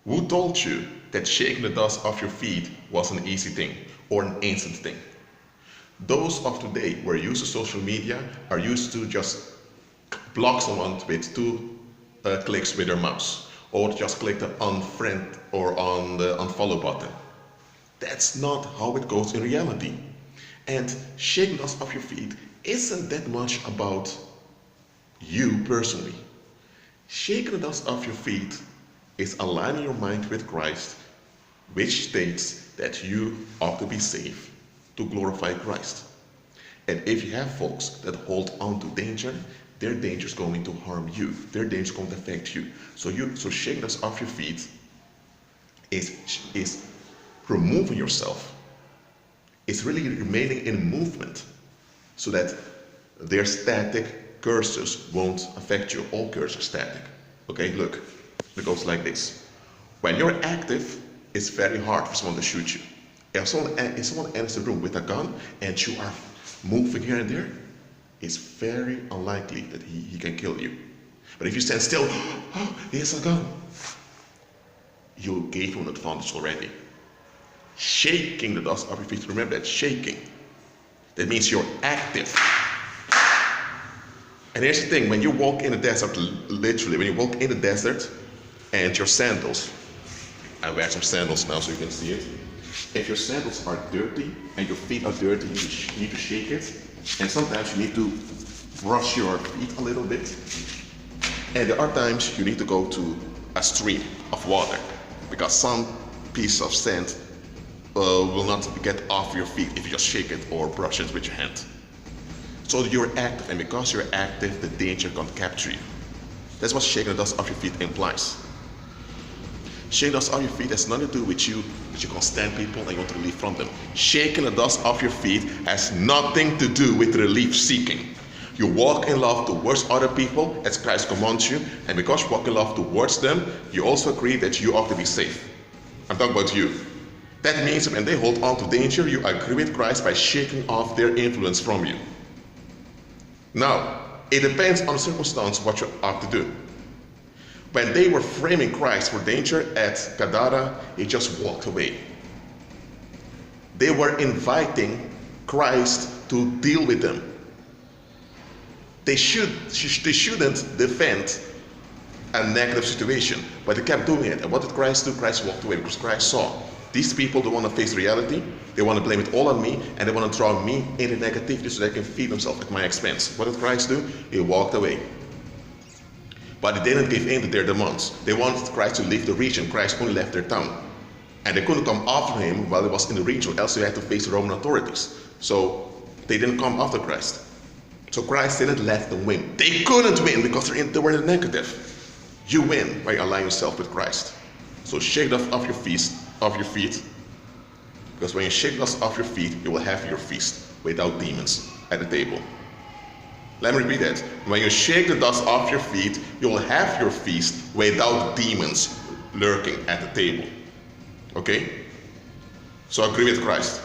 Who told you that shaking the dust off your feet was an easy thing or an instant thing? Those of today who are used to social media are used to just block someone with two clicks with their mouse, or just click the unfriend or on the unfollow button. That's not how it goes in reality. And shaking dust off your feet isn't that much about you personally. Shaking the dust off your feet is aligning your mind with Christ, which states that you ought to be saved to glorify Christ. And if you have folks that hold on to danger, their danger is going to harm you. Their danger is going to affect you. So shaking dust off your feet is removing yourself. It's really remaining in movement so that their static cursors won't affect you. All cursors are static. Okay, look, it goes like this. When you're active, it's very hard for someone to shoot you. If someone enters the room with a gun and you are moving here and there, it's very unlikely that he can kill you. But if you stand still, oh, he has a gun, you gave him an advantage already. Shaking the dust off your feet, remember that, shaking. That means you're active. And here's the thing, when you walk in the desert, literally, when you walk in the desert and your sandals, I wear some sandals now so you can see it. If your sandals are dirty and your feet are dirty, you need to shake it. And sometimes you need to brush your feet a little bit. And there are times you need to go to a stream of water because some piece of sand will not get off your feet if you just shake it or brush it with your hand. So you're active, and because you're active, the danger can't capture you. That's what shaking the dust off your feet implies. Shaking the dust off your feet has nothing to do with you, that you can't stand people and you want to relief from them. Shaking the dust off your feet has nothing to do with relief seeking. You walk in love towards other people as Christ commands you, and because you walk in love towards them, you also agree that you ought to be safe. I'm talking about you. That means that when they hold on to danger, you agree with Christ by shaking off their influence from you. Now, it depends on the circumstance what you ought to do. When they were framing Christ for danger at Gadara, he just walked away. They were inviting Christ to deal with them. They shouldn't defend a negative situation, but they kept doing it. And what did Christ do? Christ walked away because Christ saw these people don't want to face reality. They want to blame it all on me, and they want to draw me into negativity so they can feed themselves at my expense. What did Christ do? He walked away. But they didn't give in to their demands. They wanted Christ to leave the region. Christ only left their town. And they couldn't come after him while he was in the region, else they had to face the Roman authorities. So they didn't come after Christ. So Christ didn't let them win. They couldn't win because they were in the negative. You win by aligning yourself with Christ. So shake dust off your feet, because when you shake dust off your feet, you will have your feast without demons at the table. Let me repeat that. When you shake the dust off your feet, you will have your feast without demons lurking at the table. Okay? So agree with Christ.